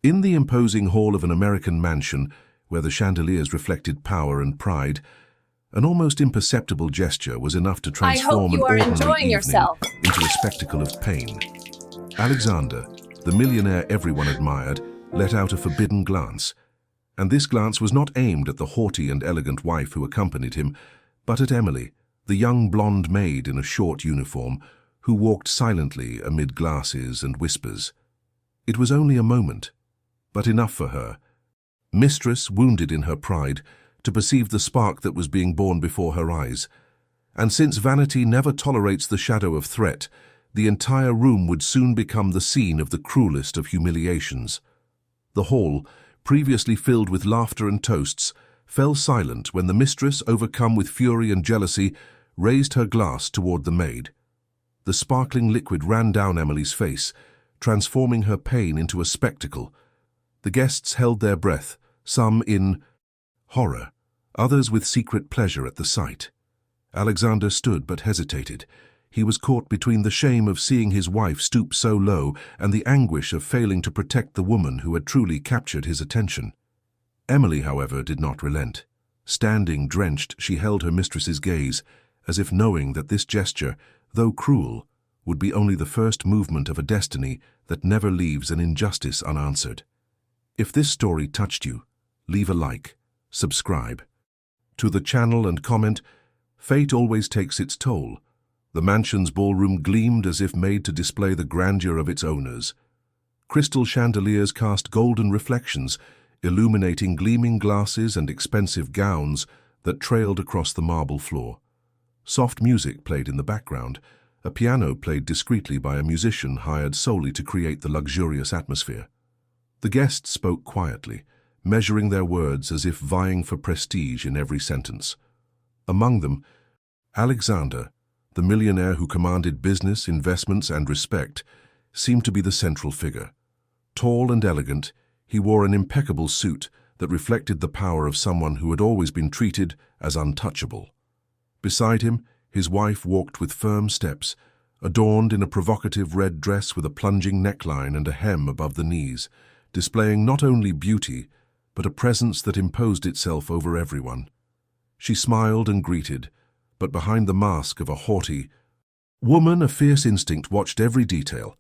In the imposing hall of an American mansion, where the chandeliers reflected power and pride, an almost imperceptible gesture was enough to I hope transform an you are ordinary enjoying evening yourself. into a spectacle of pain. Alexander, the millionaire everyone admired, let out a forbidden glance. And this glance was not aimed at the haughty and elegant wife who accompanied him, but at Emily, the young blonde maid in a short uniform, who walked silently amid glasses and whispers. It was only a moment, but enough for her. Mistress, wounded in her pride, to perceive the spark that was being born before her eyes. And since vanity never tolerates the shadow of threat, the entire room would soon become the scene of the cruelest of humiliations. The hall, previously filled with laughter and toasts, fell silent when the mistress, overcome with fury and jealousy, raised her glass toward the maid. The sparkling liquid ran down Emily's face, transforming her pain into a spectacle. The guests held their breath, some in horror, others with secret pleasure at the sight. Alexander stood but hesitated. He was caught between the shame of seeing his wife stoop so low and the anguish of failing to protect the woman who had truly captured his attention. Emily, however, did not relent. Standing drenched, she held her mistress's gaze, as if knowing that this gesture, though cruel, would be only the first movement of a destiny that never leaves an injustice unanswered. If this story touched you, leave a like, subscribe to the channel and comment. Fate always takes its toll. The mansion's ballroom gleamed as if made to display the grandeur of its owners. Crystal chandeliers cast golden reflections, illuminating gleaming glasses and expensive gowns that trailed across the marble floor. Soft music played in the background, a piano played discreetly by a musician hired solely to create the luxurious atmosphere. The guests spoke quietly, measuring their words as if vying for prestige in every sentence. Among them, Alexander, the millionaire who commanded business, investments, and respect, seemed to be the central figure. Tall and elegant, he wore an impeccable suit that reflected the power of someone who had always been treated as untouchable. Beside him, his wife walked with firm steps, adorned in a provocative red dress with a plunging neckline and a hem above the knees, displaying not only beauty, but a presence that imposed itself over everyone. She smiled and greeted, but behind the mask of a haughty woman, a fierce instinct watched every detail.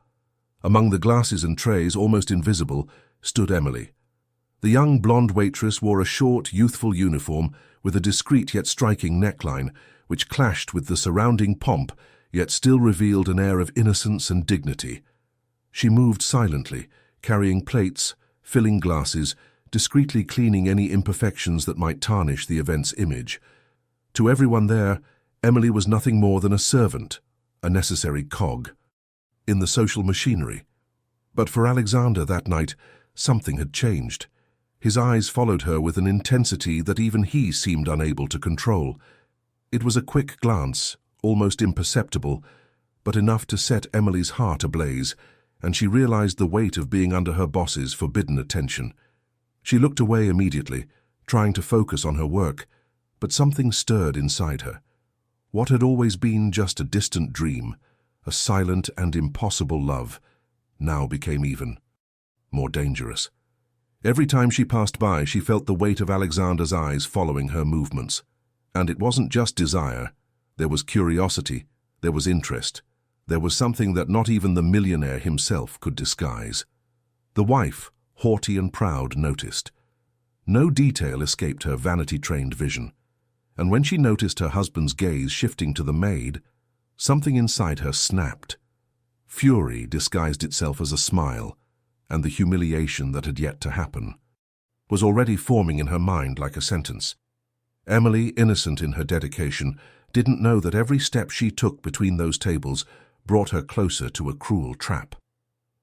Among the glasses and trays, almost invisible, stood Emily. The young blonde waitress wore a short, youthful uniform with a discreet yet striking neckline, which clashed with the surrounding pomp, yet still revealed an air of innocence and dignity. She moved silently, carrying plates, filling glasses, discreetly cleaning any imperfections that might tarnish the event's image. To everyone there, Emily was nothing more than a servant, a necessary cog in the social machinery. But for Alexander that night, something had changed. His eyes followed her with an intensity that even he seemed unable to control. It was a quick glance, almost imperceptible, but enough to set Emily's heart ablaze, and she realized the weight of being under her boss's forbidden attention. She looked away immediately, trying to focus on her work, but something stirred inside her. What had always been just a distant dream, a silent and impossible love, now became even more dangerous. Every time she passed by, she felt the weight of Alexander's eyes following her movements. And it wasn't just desire. There was curiosity, there was interest, there was something that not even the millionaire himself could disguise. The wife, haughty and proud, noticed. No detail escaped her vanity-trained vision. And when she noticed her husband's gaze shifting to the maid, something inside her snapped. Fury disguised itself as a smile, and the humiliation that had yet to happen was already forming in her mind like a sentence. Emily, innocent in her dedication, didn't know that every step she took between those tables brought her closer to a cruel trap.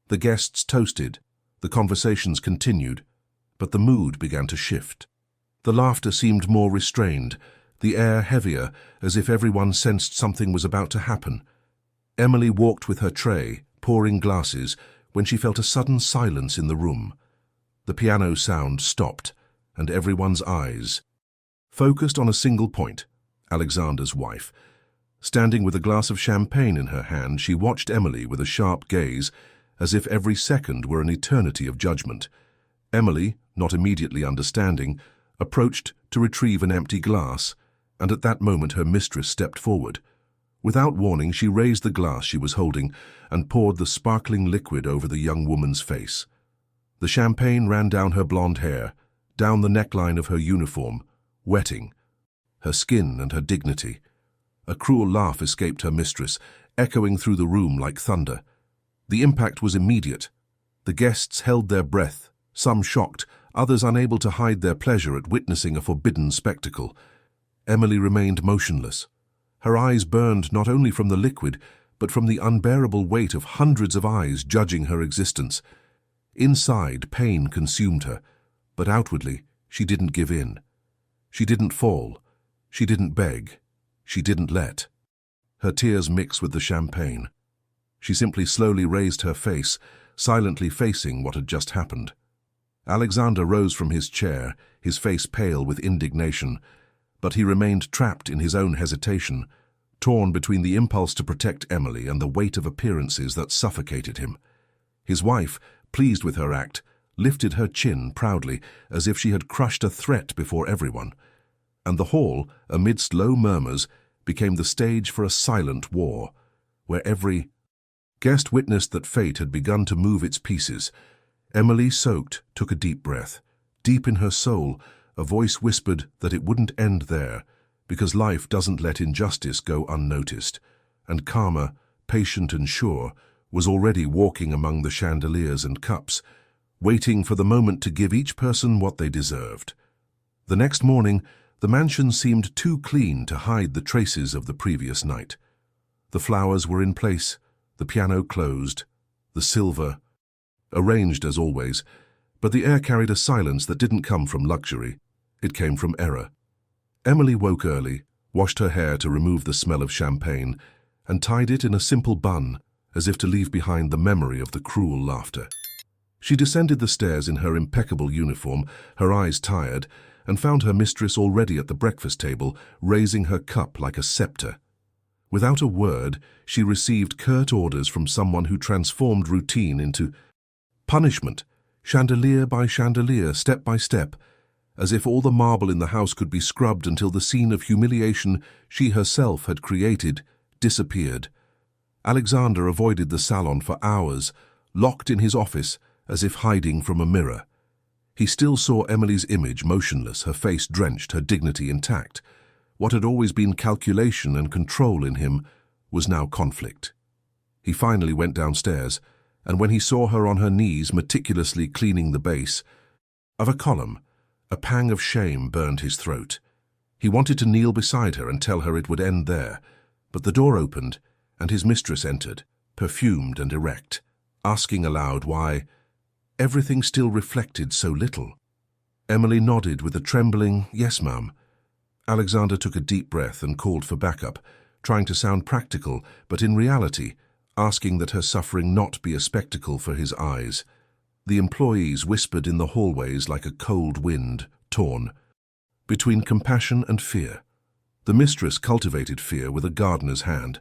The guests toasted, the conversations continued, but the mood began to shift. The laughter seemed more restrained, the air heavier, as if everyone sensed something was about to happen. Emily walked with her tray, pouring glasses, when she felt a sudden silence in the room. The piano sound stopped, and everyone's eyes focused on a single point, Alexander's wife. Standing with a glass of champagne in her hand, she watched Emily with a sharp gaze, as if every second were an eternity of judgment. Emily, not immediately understanding, approached to retrieve an empty glass, and at that moment her mistress stepped forward. Without warning, she raised the glass she was holding and poured the sparkling liquid over the young woman's face. The champagne ran down her blonde hair, down the neckline of her uniform, wetting her skin and her dignity. A cruel laugh escaped her mistress, echoing through the room like thunder. The impact was immediate. The guests held their breath, some shocked, others unable to hide their pleasure at witnessing a forbidden spectacle. Emily remained motionless. Her eyes burned not only from the liquid, but from the unbearable weight of hundreds of eyes judging her existence. Inside, pain consumed her, but outwardly, she didn't give in. She didn't fall. She didn't beg. She didn't let. Her tears mixed with the champagne. She simply slowly raised her face, silently facing what had just happened. Alexander rose from his chair, his face pale with indignation, but he remained trapped in his own hesitation, torn between the impulse to protect Emily and the weight of appearances that suffocated him. His wife, pleased with her act, lifted her chin proudly as if she had crushed a threat before everyone, and the hall, amidst low murmurs, became the stage for a silent war, where every guest witnessed that fate had begun to move its pieces. Emily, soaked, took a deep breath. Deep in her soul, a voice whispered that it wouldn't end there, because life doesn't let injustice go unnoticed, and karma, patient and sure, was already walking among the chandeliers and cups, waiting for the moment to give each person what they deserved. The next morning, the mansion seemed too clean to hide the traces of the previous night. The flowers were in place, the piano closed, the silver arranged as always, but the air carried a silence that didn't come from luxury. It came from error. Emily woke early, washed her hair to remove the smell of champagne, and tied it in a simple bun, as if to leave behind the memory of the cruel laughter. She descended the stairs in her impeccable uniform, her eyes tired, and found her mistress already at the breakfast table, raising her cup like a scepter. Without a word, she received curt orders from someone who transformed routine into punishment, chandelier by chandelier, step by step, as if all the marble in the house could be scrubbed until the scene of humiliation she herself had created disappeared. Alexander avoided the salon for hours, locked in his office as if hiding from a mirror. He still saw Emily's image motionless, her face drenched, her dignity intact. What had always been calculation and control in him was now conflict. He finally went downstairs, and when he saw her on her knees meticulously cleaning the base of a column, a pang of shame burned his throat. He wanted to kneel beside her and tell her it would end there, but the door opened, and his mistress entered, perfumed and erect, asking aloud why everything still reflected so little. Emily nodded with a trembling, "Yes, ma'am." Alexander took a deep breath and called for backup, trying to sound practical, but in reality, asking that her suffering not be a spectacle for his eyes. The employees whispered in the hallways like a cold wind, torn between compassion and fear. The mistress cultivated fear with a gardener's hand.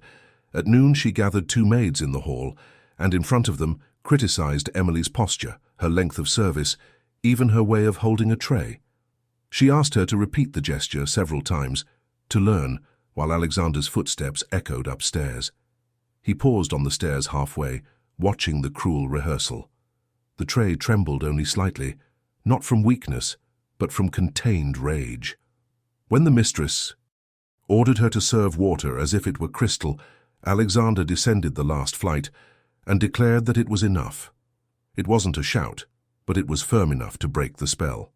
At noon she gathered 2 maids in the hall, and in front of them criticized Emily's posture, her length of service, even her way of holding a tray. She asked her to repeat the gesture several times, to learn, while Alexander's footsteps echoed upstairs. He paused on the stairs halfway, watching the cruel rehearsal. The tray trembled only slightly, not from weakness, but from contained rage. When the mistress ordered her to serve water as if it were crystal, Alexander descended the last flight and declared that it was enough. It wasn't a shout, but it was firm enough to break the spell.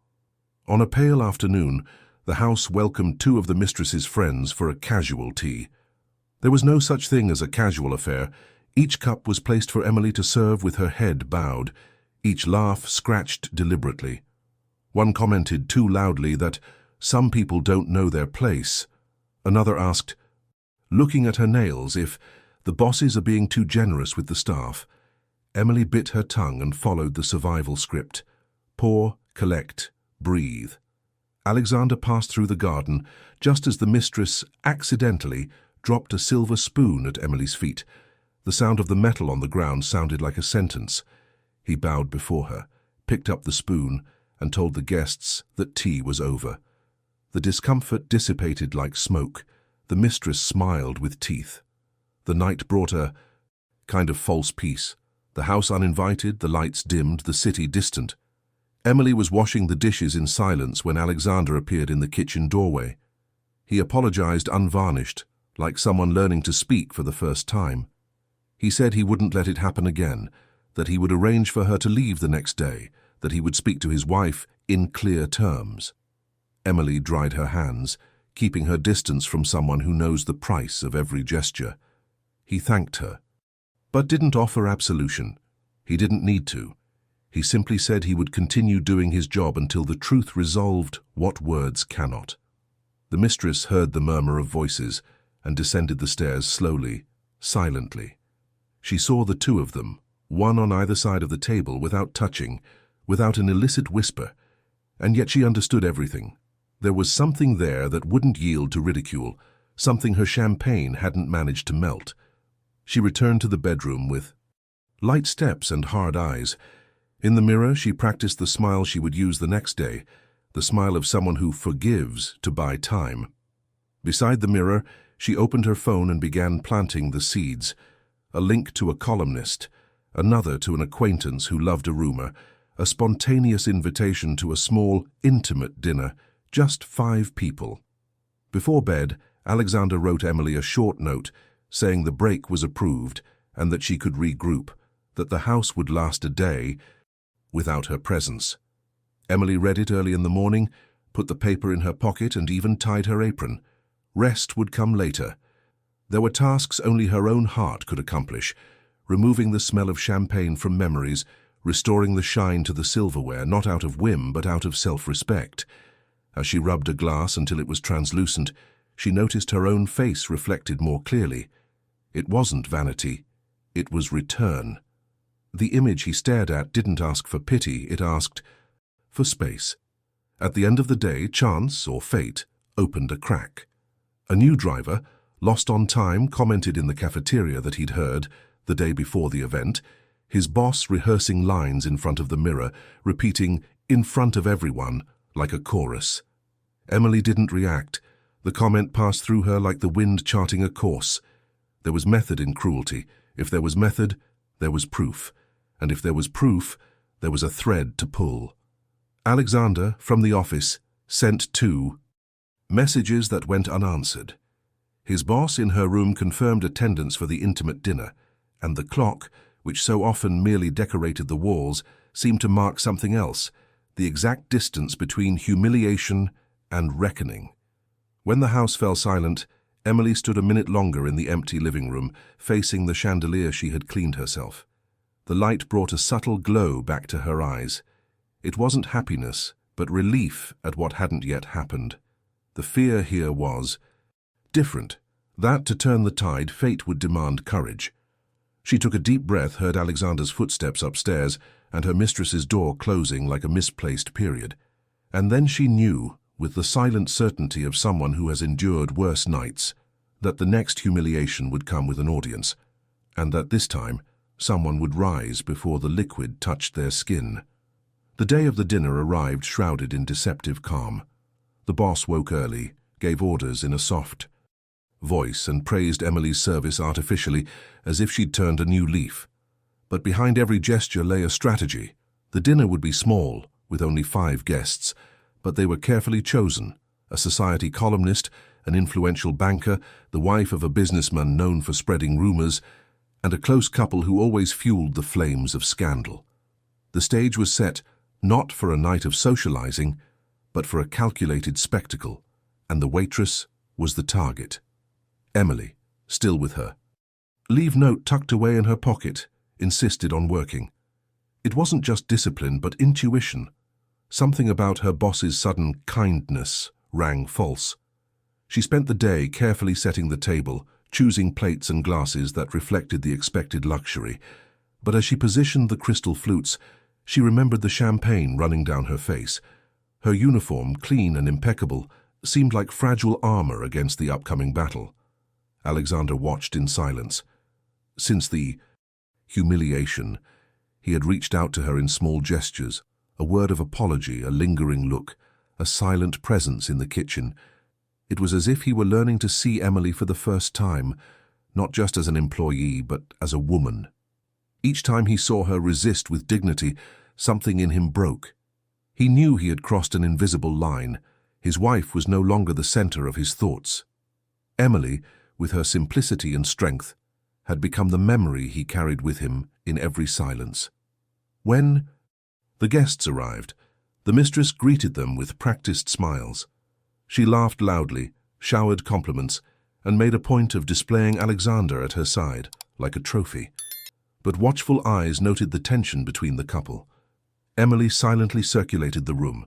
On a pale afternoon, the house welcomed 2 of the mistress's friends for a casual tea. There was no such thing as a casual affair. Each cup was placed for Emily to serve with her head bowed, each laugh scratched deliberately. One commented too loudly that some people don't know their place. Another asked, looking at her nails, if the bosses are being too generous with the staff. Emily bit her tongue and followed the survival script. Pour, collect, breathe. Alexander passed through the garden just as the mistress accidentally dropped a silver spoon at Emily's feet. The sound of the metal on the ground sounded like a sentence. He bowed before her, picked up the spoon, and told the guests that tea was over. The discomfort dissipated like smoke. The mistress smiled with teeth. The night brought a kind of false peace. The house uninvited, the lights dimmed, the city distant. Emily was washing the dishes in silence when Alexander appeared in the kitchen doorway. He apologized unvarnished, like someone learning to speak for the first time. He said he wouldn't let it happen again, that he would arrange for her to leave the next day, that he would speak to his wife in clear terms. Emily dried her hands, keeping her distance from someone who knows the price of every gesture. He thanked her, but didn't offer absolution. He didn't need to. He simply said he would continue doing his job until the truth resolved what words cannot. The mistress heard the murmur of voices and descended the stairs slowly, silently. She saw the two of them, one on either side of the table, without touching, without an illicit whisper, and yet she understood everything. There was something there that wouldn't yield to ridicule, something her champagne hadn't managed to melt. She returned to the bedroom with light steps and hard eyes. In the mirror, she practiced the smile she would use the next day, the smile of someone who forgives to buy time. Beside the mirror, she opened her phone and began planting the seeds, a link to a columnist, another to an acquaintance who loved a rumor, a spontaneous invitation to a small, intimate dinner, just 5 people. Before bed, Alexander wrote Emily a short note saying the break was approved and that she could regroup, that the house would last a day without her presence. Emily read it early in the morning, put the paper in her pocket and even tied her apron. Rest would come later. There were tasks only her own heart could accomplish, removing the smell of champagne from memories, restoring the shine to the silverware, not out of whim but out of self-respect. As she rubbed a glass until it was translucent, she noticed her own face reflected more clearly. It wasn't vanity, it was return. The image he stared at didn't ask for pity, it asked for space. At the end of the day, chance, or fate, opened a crack. A new driver, lost on time, commented in the cafeteria that he'd heard, the day before the event, his boss rehearsing lines in front of the mirror, repeating, in front of everyone, like a chorus. Emily didn't react. The comment passed through her like the wind charting a course. There was method in cruelty. If there was method, there was proof. And if there was proof, there was a thread to pull. Alexander, from the office, sent 2 messages that went unanswered. His boss in her room confirmed attendance for the intimate dinner, and the clock, which so often merely decorated the walls, seemed to mark something else, the exact distance between humiliation and reckoning. When the house fell silent, Emily stood a minute longer in the empty living room, facing the chandelier she had cleaned herself. The light brought a subtle glow back to her eyes. It wasn't happiness, but relief at what hadn't yet happened. The fear here was different, that to turn the tide, fate would demand courage. She took a deep breath, heard Alexander's footsteps upstairs, and her mistress's door closing like a misplaced period. And then she knew, with the silent certainty of someone who has endured worse nights, that the next humiliation would come with an audience, and that this time someone would rise before the liquid touched their skin. The day of the dinner arrived shrouded in deceptive calm. The boss woke early, gave orders in a soft voice, and praised Emily's service artificially, as if she'd turned a new leaf. But behind every gesture lay a strategy. The dinner would be small, with only 5 guests, but they were carefully chosen: a society columnist, an influential banker, the wife of a businessman known for spreading rumors, and a close couple who always fueled the flames of scandal. The stage was set not for a night of socializing, but for a calculated spectacle, and the waitress was the target. Emily, still with her leave note tucked away in her pocket, insisted on working. It wasn't just discipline, but intuition. Something about her boss's sudden kindness rang false. She spent the day carefully setting the table, choosing plates and glasses that reflected the expected luxury. But as she positioned the crystal flutes, she remembered the champagne running down her face. Her uniform, clean and impeccable, seemed like fragile armor against the upcoming battle. Alexander watched in silence. Since the humiliation, he had reached out to her in small gestures, A word of apology, a lingering look, a silent presence in the kitchen. It was as if he were learning to see Emily for the first time, not just as an employee, but as a woman. Each time he saw her resist with dignity, something in him broke. He knew he had crossed an invisible line. His wife was no longer the center of his thoughts. Emily, with her simplicity and strength, had become the memory he carried with him in every silence. When the guests arrived, the mistress greeted them with practiced smiles. She laughed loudly, showered compliments, and made a point of displaying Alexander at her side, like a trophy. But watchful eyes noted the tension between the couple. Emily silently circulated the room.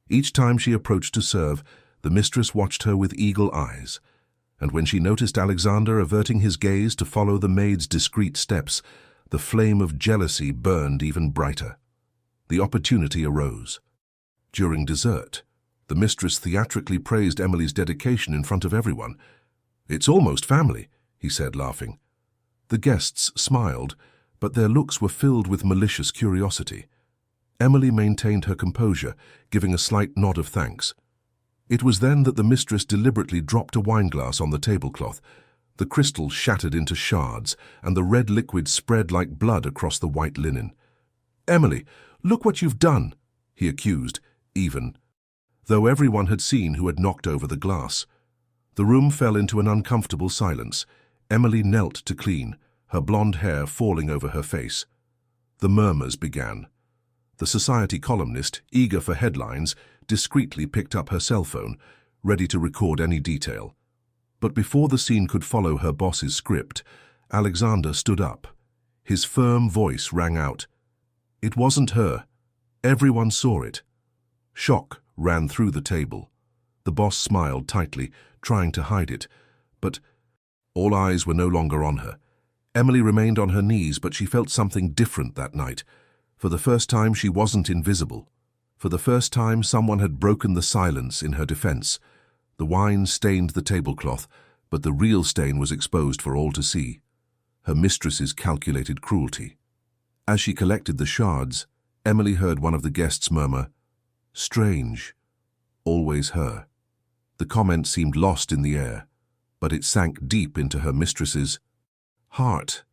Each time she approached to serve, the mistress watched her with eagle eyes, and when she noticed Alexander averting his gaze to follow the maid's discreet steps, the flame of jealousy burned even brighter. The opportunity arose. During dessert, the mistress theatrically praised Emily's dedication in front of everyone. "It's almost family," he said, laughing. The guests smiled, but their looks were filled with malicious curiosity. Emily maintained her composure, giving a slight nod of thanks. It was then that the mistress deliberately dropped a wineglass on the tablecloth. The crystal shattered into shards, and the red liquid spread like blood across the white linen. "Emily, look what you've done," he accused, even, though everyone had seen who had knocked over the glass. The room fell into an uncomfortable silence. Emily knelt to clean, her blonde hair falling over her face. The murmurs began. The society columnist, eager for headlines, discreetly picked up her cell phone, ready to record any detail. But before the scene could follow her boss's script, Alexander stood up. His firm voice rang out. It wasn't her. Everyone saw it. Shock ran through the table. The boss smiled tightly, trying to hide it, but all eyes were no longer on her. Emily remained on her knees, but she felt something different that night. For the first time, she wasn't invisible. For the first time, someone had broken the silence in her defense. The wine stained the tablecloth, but the real stain was exposed for all to see. Her mistress's calculated cruelty. As she collected the shards, Emily heard one of the guests murmur, "Strange. Always her." The comment seemed lost in the air, but it sank deep into her mistress's heart.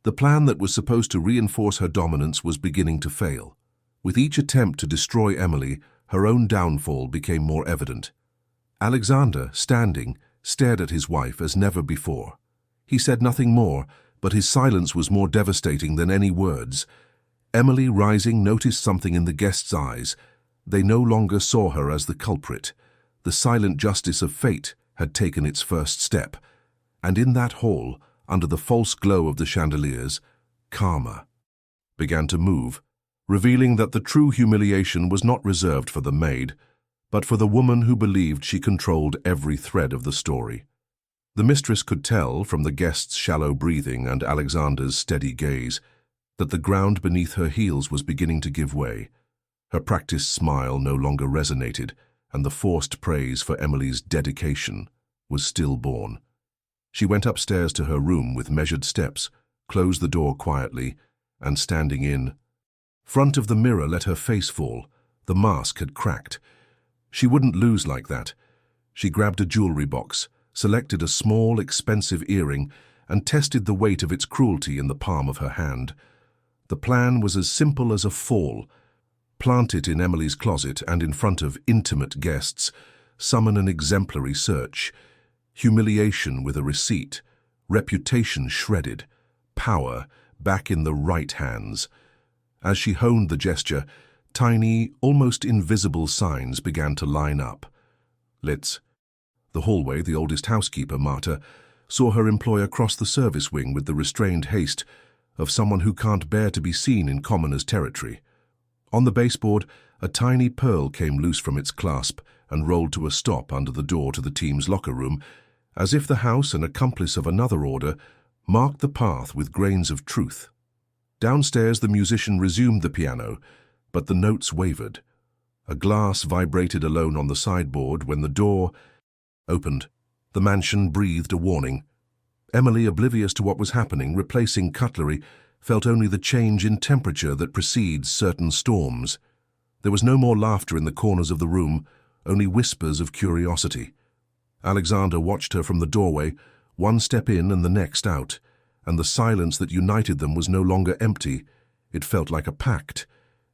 The plan that was supposed to reinforce her dominance was beginning to fail. With each attempt to destroy Emily, her own downfall became more evident. Alexander, standing, stared at his wife as never before. He said nothing more, but his silence was more devastating than any words. Emily, rising, noticed something in the guests' eyes. They no longer saw her as the culprit. The silent justice of fate had taken its first step. And in that hall, under the false glow of the chandeliers, karma began to move, revealing that the true humiliation was not reserved for the maid, but for the woman who believed she controlled every thread of the story. The mistress could tell, from the guests' shallow breathing and Alexander's steady gaze, that the ground beneath her heels was beginning to give way. Her practiced smile no longer resonated, and the forced praise for Emily's dedication was stillborn. She went upstairs to her room with measured steps, closed the door quietly, and standing in front of the mirror let her face fall. The mask had cracked. She wouldn't lose like that. She grabbed a jewelry box, selected a small, expensive earring, and tested the weight of its cruelty in the palm of her hand. The plan was as simple as a fall. Plant it in Emily's closet and in front of intimate guests, summon an exemplary search. Humiliation with a receipt, reputation shredded, power back in the right hands. As she honed the gesture, tiny, almost invisible signs began to line up. Litz. The hallway, the oldest housekeeper, Marta, saw her employer cross the service wing with the restrained haste of someone who can't bear to be seen in commoner's territory. On the baseboard, a tiny pearl came loose from its clasp and rolled to a stop under the door to the team's locker room, as if the house, an accomplice of another order, marked the path with grains of truth. Downstairs, the musician resumed the piano, but the notes wavered. A glass vibrated alone on the sideboard when the door opened. The mansion breathed a warning. Emily, oblivious to what was happening, replacing cutlery, felt only the change in temperature that precedes certain storms. There was no more laughter in the corners of the room, only whispers of curiosity. Alexander watched her from the doorway, one step in and the next out, and the silence that united them was no longer empty. It felt like a pact.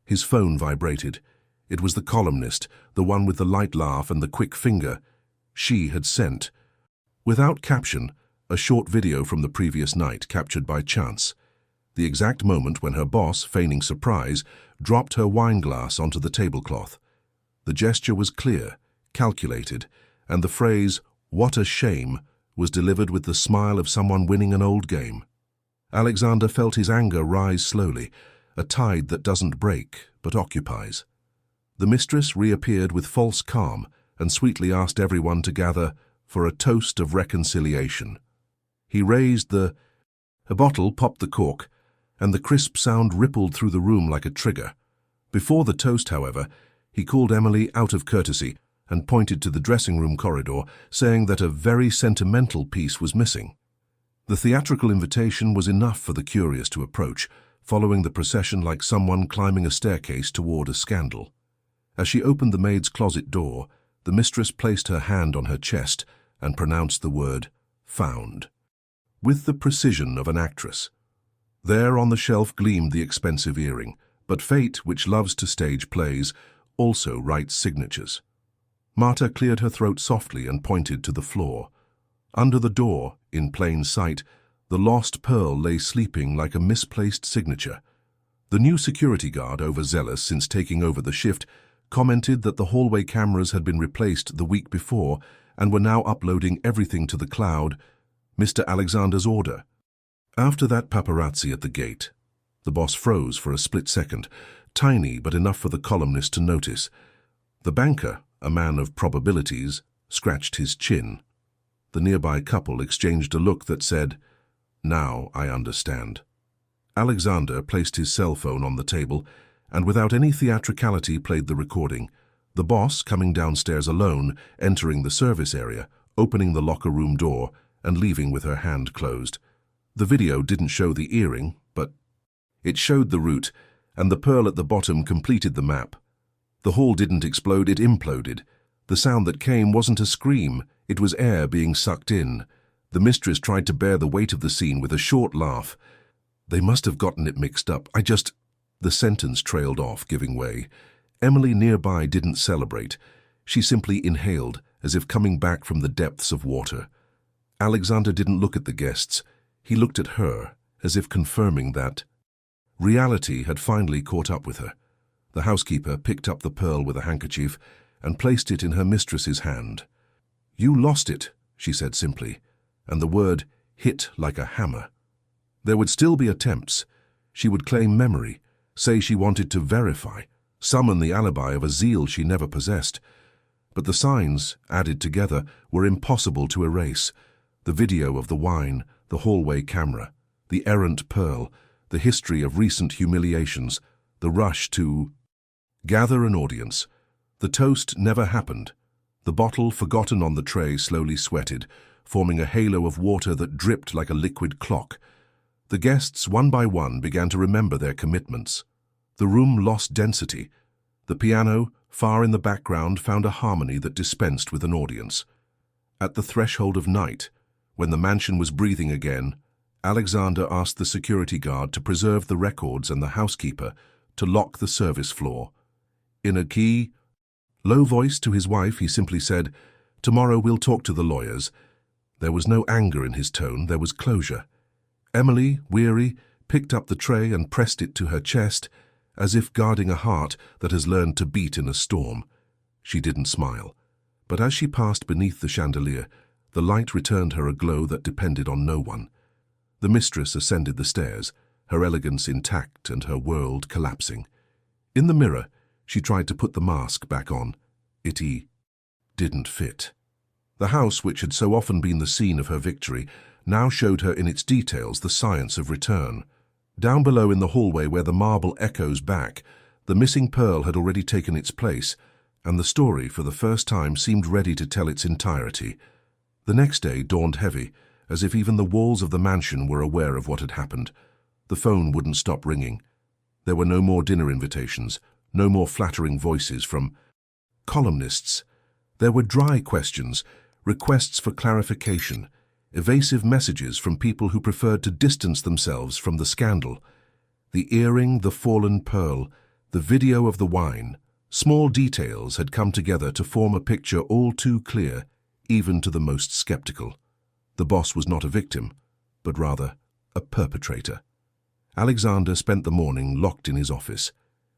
His phone vibrated. It was the columnist, the one with the light laugh and the quick finger. She had sent, without caption, a short video from the previous night captured by chance. The exact moment when her boss, feigning surprise, dropped her wine glass onto the tablecloth. The gesture was clear, calculated, and the phrase, "What a shame," was delivered with the smile of someone winning an old game. Alexander felt his anger rise slowly, a tide that doesn't break, but occupies. The mistress reappeared with false calm and sweetly asked everyone to gather for a toast of reconciliation. He raised a bottle, popped the cork, and the crisp sound rippled through the room like a trigger. Before the toast, however, he called Emily out of courtesy and pointed to the dressing room corridor, saying that a very sentimental piece was missing. The theatrical invitation was enough for the curious to approach, following the procession like someone climbing a staircase toward a scandal. As she opened the maid's closet door, the mistress placed her hand on her chest and pronounced the word, "Found," with the precision of an actress. There on the shelf gleamed the expensive earring, but fate, which loves to stage plays, also writes signatures. Marta cleared her throat softly and pointed to the floor. Under the door, in plain sight, the lost pearl lay sleeping like a misplaced signature. The new security guard, overzealous since taking over the shift, commented that the hallway cameras had been replaced the week before and were now uploading everything to the cloud, Mr. Alexander's order. After that paparazzi at the gate, the boss froze for a split second, tiny but enough for the columnist to notice. The banker, a man of probabilities, scratched his chin. The nearby couple exchanged a look that said, "Now I understand." Alexander placed his cell phone on the table and without any theatricality played the recording. The boss, coming downstairs alone, entering the service area, opening the locker room door, and leaving with her hand closed. The video didn't show the earring, but it showed the route, and the pearl at the bottom completed the map. The hall didn't explode, it imploded. The sound that came wasn't a scream, it was air being sucked in. The mistress tried to bear the weight of the scene with a short laugh. "They must have gotten it mixed up. The sentence trailed off, giving way. Emily nearby didn't celebrate. She simply inhaled, as if coming back from the depths of water. Alexander didn't look at the guests. He looked at her, as if confirming that reality had finally caught up with her. The housekeeper picked up the pearl with a handkerchief and placed it in her mistress's hand. "You lost it," she said simply, and the word hit like a hammer. There would still be attempts. She would claim memory, say she wanted to verify, summon the alibi of a zeal she never possessed. But the signs, added together, were impossible to erase. The video of the wine, the hallway camera, the errant pearl, the history of recent humiliations, the rush to gather an audience. The toast never happened. The bottle, forgotten on the tray, slowly sweated, forming a halo of water that dripped like a liquid clock. The guests, one by one, began to remember their commitments. The room lost density. The piano, far in the background, found a harmony that dispensed with an audience. At the threshold of night, when the mansion was breathing again, Alexander asked the security guard to preserve the records and the housekeeper to lock the service floor. In a low voice to his wife, he simply said, "Tomorrow we'll talk to the lawyers." There was no anger in his tone, there was closure. Emily, weary, picked up the tray and pressed it to her chest, as if guarding a heart that has learned to beat in a storm. She didn't smile, but as she passed beneath the chandelier, the light returned her a glow that depended on no one. The mistress ascended the stairs, her elegance intact and her world collapsing. In the mirror, she tried to put the mask back on. It didn't fit. The house, which had so often been the scene of her victory, now showed her in its details the science of return. Down below in the hallway where the marble echoes back, the missing pearl had already taken its place, and the story, for the first time, seemed ready to tell its entirety. The next day dawned heavy, as if even the walls of the mansion were aware of what had happened. The phone wouldn't stop ringing. There were no more dinner invitations, No more flattering voices from columnists. There were dry questions, requests for clarification, evasive messages from people who preferred to distance themselves from the scandal. The earring, the fallen pearl, the video of the wine, small details had come together to form a picture all too clear, even to the most skeptical. The boss was not a victim, but rather a perpetrator. Alexander spent the morning locked in his office.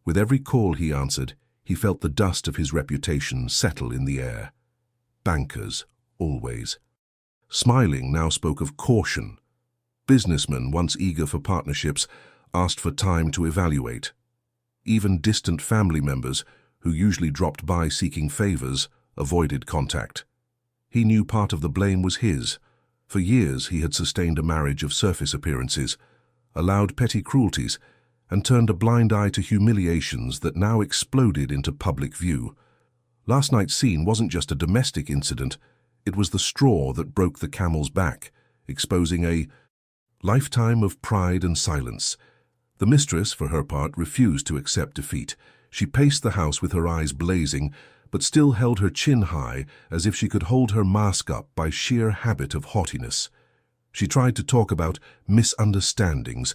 With every call he answered, he felt the dust of his reputation settle in the air. Bankers, always. Smiling now spoke of caution. Businessmen, once eager for partnerships, asked for time to evaluate. Even distant family members, who usually dropped by seeking favors, avoided contact. He knew part of the blame was his. For years he had sustained a marriage of surface appearances, allowed petty cruelties, and turned a blind eye to humiliations that now exploded into public view. Last night's scene wasn't just a domestic incident, it was the straw that broke the camel's back, exposing a lifetime of pride and silence. The mistress, for her part, refused to accept defeat. She paced the house with her eyes blazing, but still held her chin high as if she could hold her mask up by sheer habit of haughtiness. She tried to talk about misunderstandings,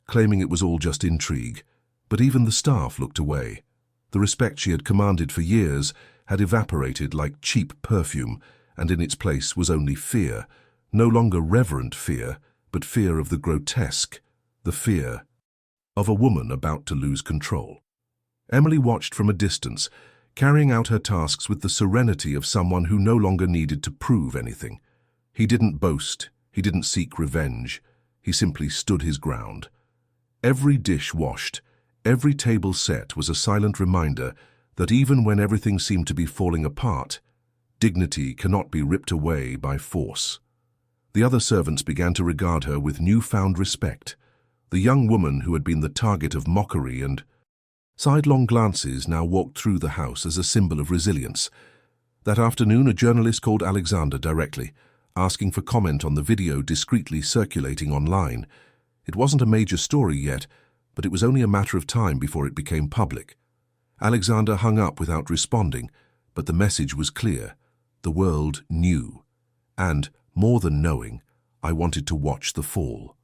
claiming it was all just intrigue, but even the staff looked away. The respect she had commanded for years had evaporated like cheap perfume, and in its place was only fear, no longer reverent fear, but fear of the grotesque, the fear of a woman about to lose control. Emily watched from a distance, carrying out her tasks with the serenity of someone who no longer needed to prove anything. He didn't boast, he didn't seek revenge, he simply stood his ground. Every dish washed, every table set was a silent reminder that even when everything seemed to be falling apart, dignity cannot be ripped away by force. The other servants began to regard her with newfound respect. The young woman who had been the target of mockery and sidelong glances now walked through the house as a symbol of resilience. That afternoon, a journalist called Alexander directly, asking for comment on the video discreetly circulating online. It wasn't a major story yet, but it was only a matter of time before it became public. Alexander hung up without responding, but the message was clear. The world knew. And, more than knowing, I wanted to watch the fall.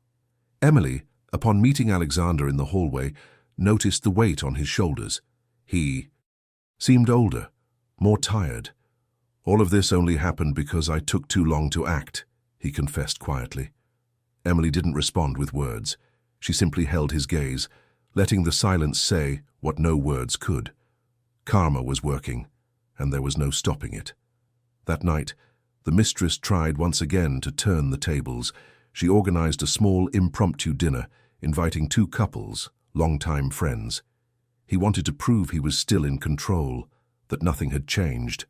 Emily, upon meeting Alexander in the hallway, noticed the weight on his shoulders. He seemed older, more tired. All of this only happened because I took too long to act, he confessed quietly. Emily didn't respond with words. She simply held his gaze, letting the silence say what no words could. Karma was working, and there was no stopping it. That night, the mistress tried once again to turn the tables. She organized a small impromptu dinner, inviting two couples, longtime friends. He wanted to prove he was still in control, that nothing had changed.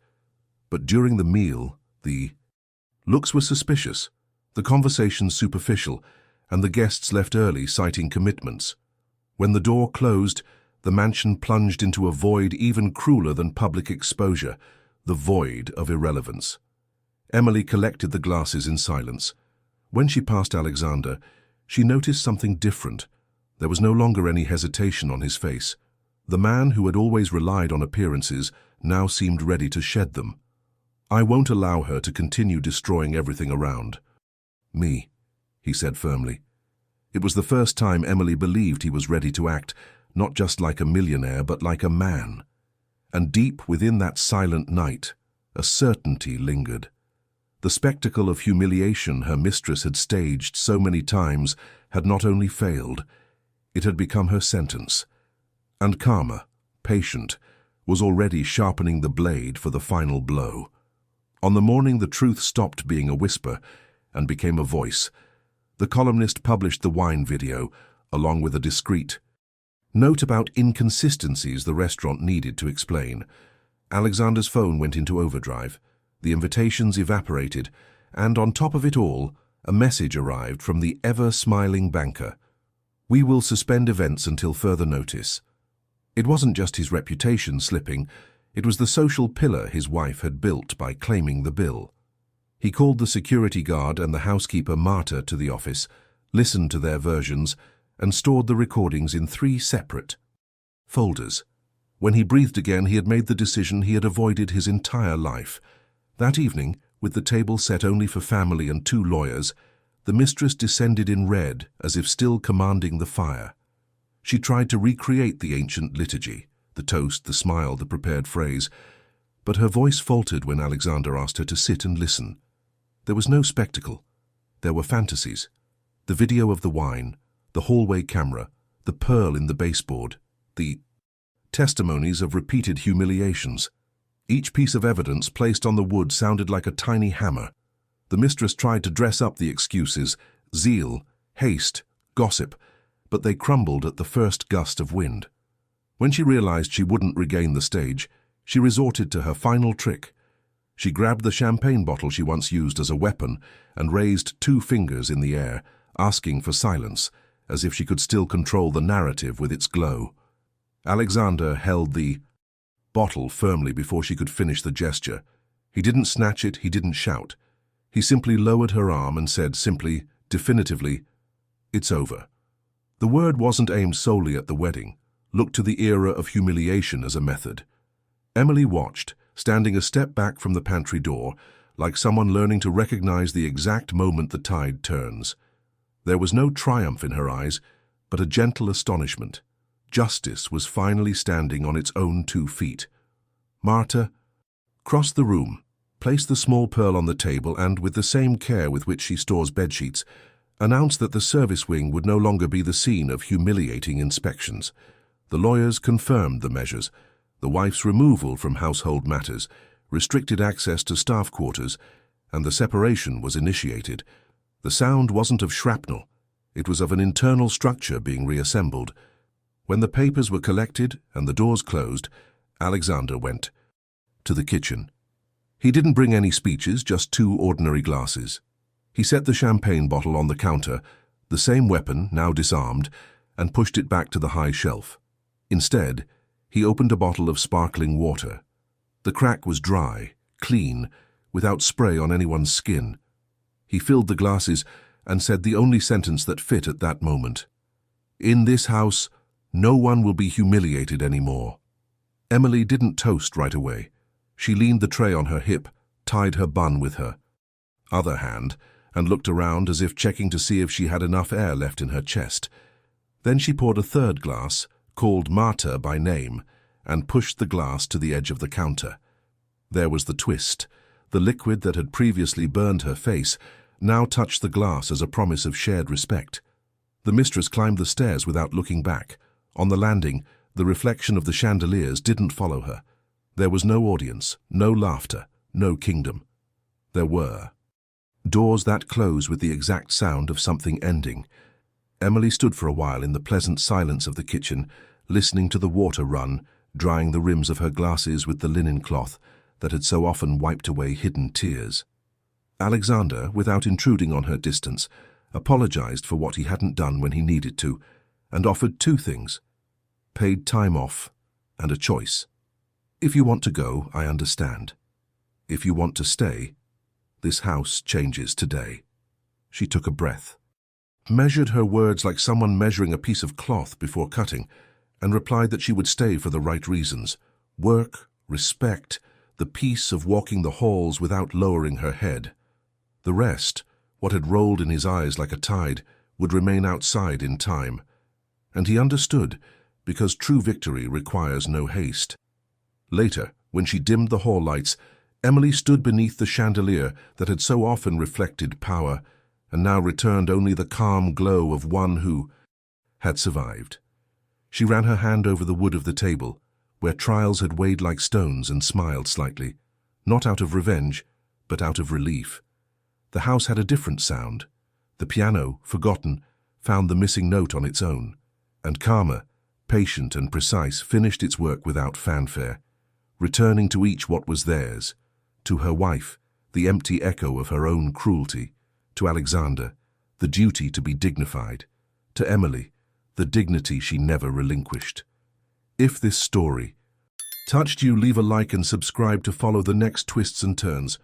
But during the meal, the looks were suspicious, the conversation superficial, and the guests left early citing commitments. When the door closed, the mansion plunged into a void even crueler than public exposure, the void of irrelevance. Emily collected the glasses in silence. When she passed Alexander, she noticed something different. There was no longer any hesitation on his face. The man who had always relied on appearances now seemed ready to shed them. I won't allow her to continue destroying everything around me, he said firmly. It was the first time Emily believed he was ready to act, not just like a millionaire, but like a man. And deep within that silent night, a certainty lingered. The spectacle of humiliation her mistress had staged so many times had not only failed, it had become her sentence. And Karma, patient, was already sharpening the blade for the final blow. On the morning the truth stopped being a whisper and became a voice, the columnist published the wine video, along with a discreet note about inconsistencies the restaurant needed to explain. Alexander's phone went into overdrive, the invitations evaporated, and on top of it all, a message arrived from the ever-smiling banker. We will suspend events until further notice. It wasn't just his reputation slipping, it was the social pillar his wife had built by claiming the bill. He called the security guard and the housekeeper Marta to the office, listened to their versions, and stored the recordings in 3 separate folders. When he breathed again, he had made the decision he had avoided his entire life. That evening, with the table set only for family and 2 lawyers, the mistress descended in red, as if still commanding the fire. She tried to recreate the ancient liturgy, the toast, the smile, the prepared phrase, but her voice faltered when Alexander asked her to sit and listen. There was no spectacle. There were fantasies. The video of the wine, the hallway camera, the pearl in the baseboard, the testimonies of repeated humiliations. Each piece of evidence placed on the wood sounded like a tiny hammer. The mistress tried to dress up the excuses, zeal, haste, gossip, but they crumbled at the first gust of wind. When she realized she wouldn't regain the stage, she resorted to her final trick. She grabbed the champagne bottle she once used as a weapon and raised 2 fingers in the air, asking for silence, as if she could still control the narrative with its glow. Alexander held the bottle firmly before she could finish the gesture. He didn't snatch it, he didn't shout. He simply lowered her arm and said simply, definitively, "It's over." The word wasn't aimed solely at the wedding, looked to the era of humiliation as a method. Emily watched, standing a step back from the pantry door, like someone learning to recognize the exact moment the tide turns. There was no triumph in her eyes, but a gentle astonishment. Justice was finally standing on its own 2 feet. Marta crossed the room, placed the small pearl on the table and, with the same care with which she stores bedsheets, announced that the service wing would no longer be the scene of humiliating inspections. The lawyers confirmed the measures: the wife's removal from household matters, restricted access to staff quarters, and the separation was initiated. The sound wasn't of shrapnel. It was of an internal structure being reassembled. When the papers were collected and the doors closed, Alexander went to the kitchen. He didn't bring any speeches, just 2 ordinary glasses. He set the champagne bottle on the counter, the same weapon, now disarmed, and pushed it back to the high shelf. Instead, he opened a bottle of sparkling water. The crack was dry, clean, without spray on anyone's skin. He filled the glasses and said the only sentence that fit at that moment. "In this house, no one will be humiliated anymore." Emily didn't toast right away. She leaned the tray on her hip, tied her bun with her other hand, and looked around as if checking to see if she had enough air left in her chest. Then she poured a third glass, called Marta by name, and pushed the glass to the edge of the counter. There was the twist. The liquid that had previously burned her face now touched the glass as a promise of shared respect. The mistress climbed the stairs without looking back. On the landing, the reflection of the chandeliers didn't follow her. There was no audience, no laughter, no kingdom. There were doors that close with the exact sound of something ending. Emily stood for a while in the pleasant silence of the kitchen, listening to the water run, drying the rims of her glasses with the linen cloth that had so often wiped away hidden tears. Alexander, without intruding on her distance, apologized for what he hadn't done when he needed to, and offered 2 things: paid time off and a choice. "If you want to go, I understand. If you want to stay, this house changes today." She took a breath, measured her words like someone measuring a piece of cloth before cutting, and replied that she would stay for the right reasons: work, respect, the peace of walking the halls without lowering her head. The rest, what had rolled in his eyes like a tide, would remain outside in time. And he understood, because true victory requires no haste. Later, when she dimmed the hall lights, Emily stood beneath the chandelier that had so often reflected power, and now returned only the calm glow of one who had survived. She ran her hand over the wood of the table, where trials had weighed like stones, and smiled slightly, not out of revenge, but out of relief. The house had a different sound. The piano, forgotten, found the missing note on its own, and Karma, patient and precise, finished its work without fanfare, returning to each what was theirs: to her wife, the empty echo of her own cruelty; to Alexander, the duty to be dignified; to Emily, the dignity she never relinquished. If this story touched you, leave a like and subscribe to follow the next twists and turns.